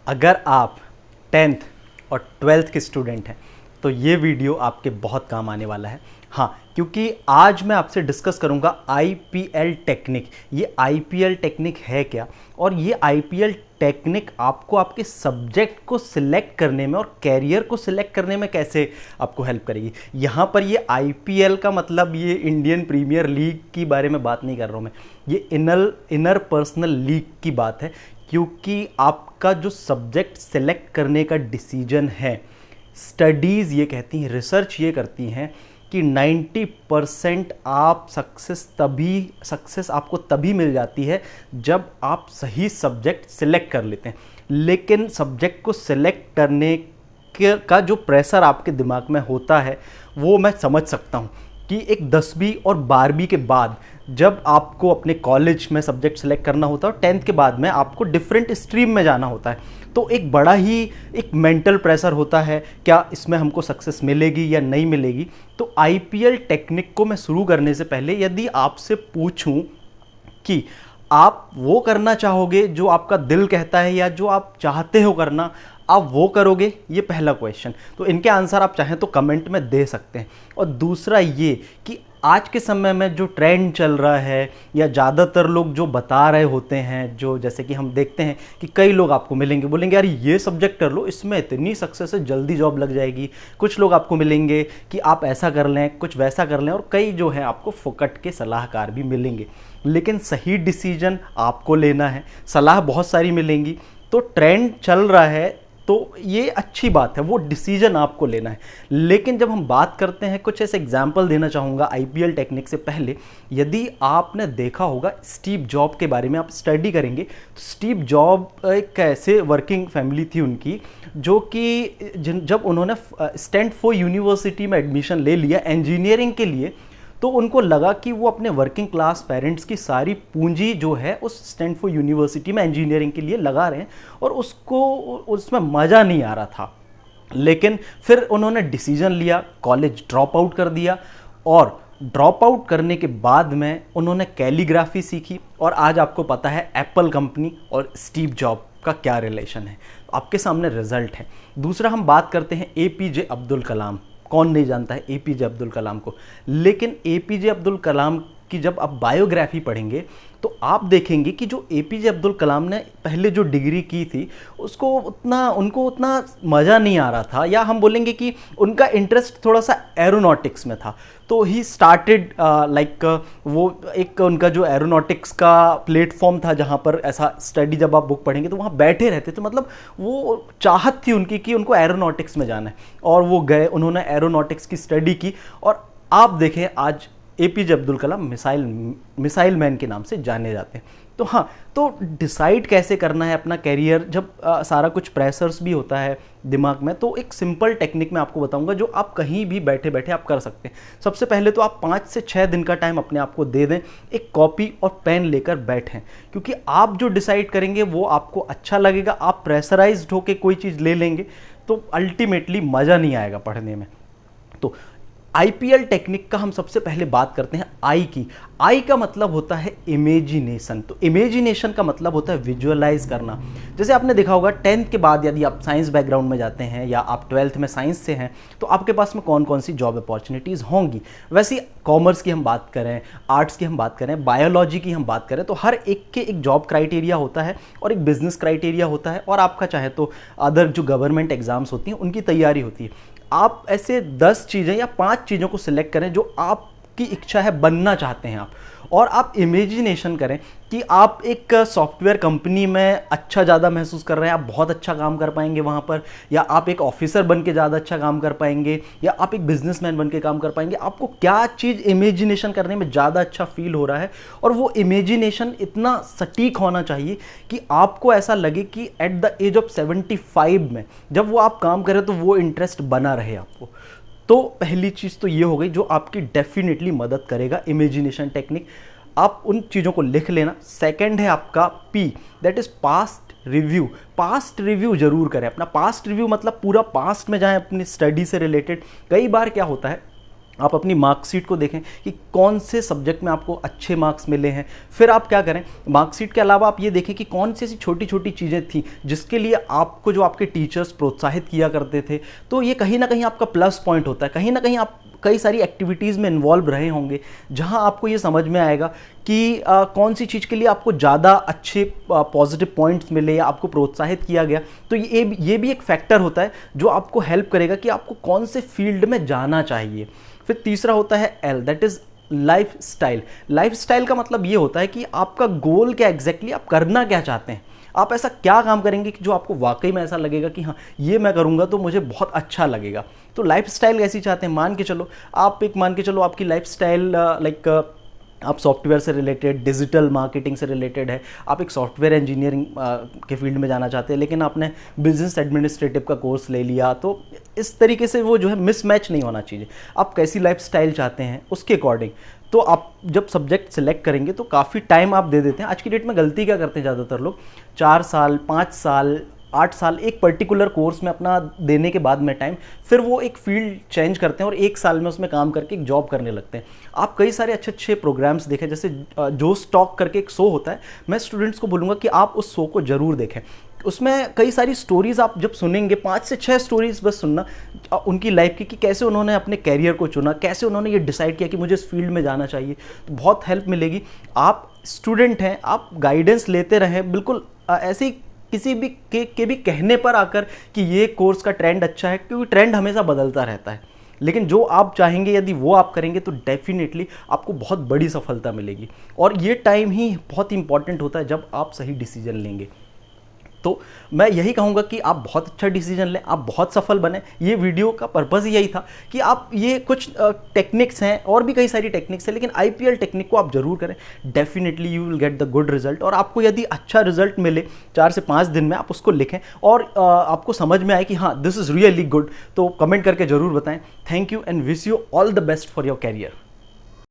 अगर आप 10th और 12th के स्टूडेंट हैं तो ये वीडियो आपके बहुत काम आने वाला है। हाँ, क्योंकि आज मैं आपसे डिस्कस करूंगा आईपीएल टेक्निक। ये आईपीएल टेक्निक है क्या, और ये आईपीएल टेक्निक आपको आपके सब्जेक्ट को सिलेक्ट करने में और कैरियर को सिलेक्ट करने में कैसे आपको हेल्प करेगी। यहाँ पर ये आईपीएल का मतलब ये इंडियन प्रीमियर लीग की बारे में बात नहीं कर रहा हूँ मैं, ये इनर पर्सनल लीग की बात है। क्योंकि आपका जो सब्जेक्ट सेलेक्ट करने का डिसीजन है, स्टडीज़ ये कहती हैं, रिसर्च ये करती हैं कि 90% आप सक्सेस आपको तभी मिल जाती है जब आप सही सब्जेक्ट सिलेक्ट कर लेते हैं। लेकिन सब्जेक्ट को सिलेक्ट करने का जो प्रेशर आपके दिमाग में होता है वो मैं समझ सकता हूँ कि एक 10वीं और 12वीं के बाद जब आपको अपने कॉलेज में सब्जेक्ट सेलेक्ट करना होता है और 10th के बाद में आपको डिफरेंट स्ट्रीम में जाना होता है, तो एक बड़ा ही एक मेंटल प्रेशर होता है, क्या इसमें हमको सक्सेस मिलेगी या नहीं मिलेगी। तो आईपीएल टेक्निक को मैं शुरू करने से पहले यदि आपसे पूछूं कि आप वो करना चाहोगे जो आपका दिल कहता है या जो आप चाहते हो करना, आप वो करोगे? ये पहला क्वेश्चन। तो इनके आंसर आप चाहें तो कमेंट में दे सकते हैं। और दूसरा ये कि आज के समय में जो ट्रेंड चल रहा है या ज़्यादातर लोग जो बता रहे होते हैं, जो जैसे कि हम देखते हैं कि कई लोग आपको मिलेंगे, बोलेंगे यार ये सब्जेक्ट कर लो, इसमें इतनी सक्सेस है, जल्दी जॉब लग जाएगी। कुछ लोग आपको मिलेंगे कि आप ऐसा कर लें, कुछ वैसा कर लें, और कई जो है आपको फुकट के सलाहकार भी मिलेंगे। लेकिन सही डिसीजन आपको लेना है। सलाह बहुत सारी मिलेंगी, तो ट्रेंड चल रहा है तो ये अच्छी बात है, वो डिसीजन आपको लेना है। लेकिन जब हम बात करते हैं, कुछ ऐसे एग्जाम्पल देना चाहूँगा आईपीएल टेक्निक से पहले। यदि आपने देखा होगा स्टीव जॉब के बारे में, आप स्टडी करेंगे तो स्टीव जॉब एक ऐसे वर्किंग फैमिली थी उनकी, जो कि जब उन्होंने स्टैनफोर्ड यूनिवर्सिटी में एडमिशन ले लिया इंजीनियरिंग के लिए, तो उनको लगा कि वो अपने वर्किंग क्लास पेरेंट्स की सारी पूंजी जो है उस स्टैनफोर्ड यूनिवर्सिटी में इंजीनियरिंग के लिए लगा रहे हैं, और उसको उसमें मज़ा नहीं आ रहा था। लेकिन फिर उन्होंने डिसीजन लिया, कॉलेज ड्रॉप आउट कर दिया, और ड्रॉप आउट करने के बाद में उन्होंने कैलीग्राफी सीखी। और आज आपको पता है एप्पल कंपनी और स्टीव जॉब का क्या रिलेशन है, आपके सामने रिजल्ट है। दूसरा हम बात करते हैं एपीजे अब्दुल कलाम। कौन नहीं जानता है एपीजे अब्दुल कलाम को। लेकिन एपीजे अब्दुल कलाम की जब आप बायोग्राफी पढ़ेंगे तो आप देखेंगे कि जो एपीजे अब्दुल कलाम ने पहले जो डिग्री की थी उनको उतना मज़ा नहीं आ रहा था, या हम बोलेंगे कि उनका इंटरेस्ट थोड़ा सा एरोनॉटिक्स में था। तो ही स्टार्टेड वो एक उनका जो एरोनॉटिक्स का प्लेटफॉर्म था जहाँ पर ऐसा स्टडी, जब आप बुक पढ़ेंगे तो वहाँ बैठे रहते थे, मतलब वो चाहत थी उनकी कि उनको एरोनॉटिक्स में जाना है, और वो गए, उन्होंने एरोनॉटिक्स की स्टडी की। और आप देखें आज APJ Abdul Kalam missile man के नाम से जाने जाते हैं। तो हाँ, तो डिसाइड कैसे करना है अपना कैरियर जब सारा कुछ प्रेशर्स भी होता है दिमाग में, तो एक सिंपल टेक्निक मैं आपको बताऊंगा जो आप कहीं भी बैठे बैठे आप कर सकते हैं। सबसे पहले तो आप 5 से 6 दिन का टाइम अपने आप को दे दें, एक कॉपी और पेन लेकर बैठें, क्योंकि आप जो डिसाइड करेंगे वो आपको अच्छा लगेगा। आप प्रेशराइज्ड होकर कोई चीज़ ले लेंगे तो अल्टीमेटली मज़ा नहीं आएगा पढ़ने में। तो आईपीएल टेक्निक का हम सबसे पहले बात करते हैं आई की। आई का मतलब होता है इमेजिनेशन। तो इमेजिनेशन का मतलब होता है विजुअलाइज करना। जैसे आपने देखा होगा 10th के बाद यदि आप साइंस बैकग्राउंड में जाते हैं या आप 12th में साइंस से हैं तो आपके पास में कौन कौन सी जॉब अपॉर्चुनिटीज़ होंगी। वैसे कॉमर्स की हम बात करें, आर्ट्स की हम बात करें, बायोलॉजी की हम बात करें, तो हर एक के एक जॉब क्राइटेरिया होता है और एक बिजनेस क्राइटेरिया होता है, और आपका चाहे तो अदर जो गवर्नमेंट एग्जाम्स होती हैं उनकी तैयारी होती है। आप ऐसे 10 चीज़ें या 5 चीज़ों को सिलेक्ट करें जो आपकी इच्छा है, बनना चाहते हैं आप, और आप इमेजिनेशन करें कि आप एक सॉफ्टवेयर कंपनी में अच्छा ज़्यादा महसूस कर रहे हैं, आप बहुत अच्छा काम कर पाएंगे वहाँ पर, या आप एक ऑफिसर बन के ज़्यादा अच्छा काम कर पाएंगे, या आप एक बिजनेसमैन बन के काम कर पाएंगे। आपको क्या चीज़ इमेजिनेशन करने में ज़्यादा अच्छा फील हो रहा है, और वो इमेजिनेशन इतना सटीक होना चाहिए कि आपको ऐसा लगे कि एट द एज ऑफ 75 में जब वो आप काम करें तो वो इंटरेस्ट बना रहे आपको। तो पहली चीज़ तो ये हो गई जो आपकी डेफिनेटली मदद करेगा, इमेजिनेशन टेक्निक। आप उन चीज़ों को लिख लेना। सेकंड है आपका P, that is past review. Past review जरूर करें अपना। पास्ट रिव्यू मतलब पूरा पास्ट में जाएं अपनी स्टडी से रिलेटेड। कई बार क्या होता है आप अपनी मार्कशीट को देखें कि कौन से सब्जेक्ट में आपको अच्छे मार्क्स मिले हैं। फिर आप क्या करें, मार्कशीट के अलावा आप ये देखें कि कौन सी ऐसी छोटी छोटी चीज़ें थी जिसके लिए आपको जो आपके टीचर्स प्रोत्साहित किया करते थे। तो ये कहीं ना कहीं आपका प्लस पॉइंट होता है। कहीं ना कहीं आप कई सारी एक्टिविटीज़ में इन्वॉल्व रहे होंगे जहां आपको ये समझ में आएगा कि कौन सी चीज़ के लिए आपको ज़्यादा अच्छे पॉजिटिव पॉइंट्स मिले या आपको प्रोत्साहित किया गया। तो ये भी एक फैक्टर होता है जो आपको हेल्प करेगा कि आपको कौन से फील्ड में जाना चाहिए। फिर तीसरा होता है L, that is life style. Life style का मतलब ये होता है कि आपका गोल क्या एग्जैक्टली आप करना क्या चाहते हैं। आप ऐसा क्या काम करेंगे कि जो आपको वाकई में ऐसा लगेगा कि हाँ ये मैं करूँगा तो मुझे बहुत अच्छा लगेगा। तो लाइफ स्टाइल कैसी चाहते हैं, मान के चलो आपकी लाइफ स्टाइल लाइक आप सॉफ्टवेयर से रिलेटेड, डिजिटल मार्केटिंग से रिलेटेड है, आप एक सॉफ्टवेयर इंजीनियरिंग के फील्ड में जाना चाहते हैं लेकिन आपने बिजनेस एडमिनिस्ट्रेटिव का कोर्स ले लिया। तो इस तरीके से वो जो है मिसमैच नहीं होना चाहिए। आप कैसी लाइफस्टाइल चाहते हैं उसके अकॉर्डिंग तो आप जब सब्जेक्ट सेलेक्ट करेंगे तो काफ़ी टाइम आप दे देते हैं। आज की डेट में गलती क्या करते हैं ज़्यादातर लोग, 4 साल 5 साल 8 साल एक पर्टिकुलर कोर्स में अपना देने के बाद में टाइम, फिर वो एक फील्ड चेंज करते हैं और 1 साल में उसमें काम करके एक जॉब करने लगते हैं। आप कई सारे अच्छे अच्छे प्रोग्राम्स देखें, जैसे जो स्टॉक करके एक शो होता है, मैं स्टूडेंट्स को बोलूँगा कि आप उस शो को ज़रूर देखें। उसमें कई सारी स्टोरीज़ आप जब सुनेंगे, 5 से 6 स्टोरीज़ बस सुनना उनकी लाइफ की कि कैसे उन्होंने अपने कैरियर को चुना, कैसे उन्होंने ये डिसाइड किया कि मुझे इस फील्ड में जाना चाहिए। तो बहुत हेल्प मिलेगी। आप स्टूडेंट हैं, आप गाइडेंस लेते रहें, बिल्कुल ऐसे ही किसी भी के भी कहने पर आकर कि ये कोर्स का ट्रेंड अच्छा है, क्योंकि ट्रेंड हमेशा बदलता रहता है। लेकिन जो आप चाहेंगे यदि वो आप करेंगे तो डेफिनेटली आपको बहुत बड़ी सफलता मिलेगी। और ये टाइम ही बहुत इंपॉर्टेंट होता है जब आप सही डिसीजन लेंगे। तो मैं यही कहूँगा कि आप बहुत अच्छा डिसीजन लें, आप बहुत सफल बने। ये वीडियो का पर्पज़ ही यही था कि आप ये कुछ टेक्निक्स हैं, और भी कई सारी टेक्निक्स हैं, लेकिन आईपीएल टेक्निक को आप जरूर करें। Definitely you will get the good result. और आपको यदि अच्छा रिजल्ट मिले 4 से 5 दिन में, आप उसको लिखें और आपको समझ में आए कि हाँ दिस इज़ रियली गुड, तो कमेंट करके ज़रूर बताएं। Thank you and wish you all the best for your career.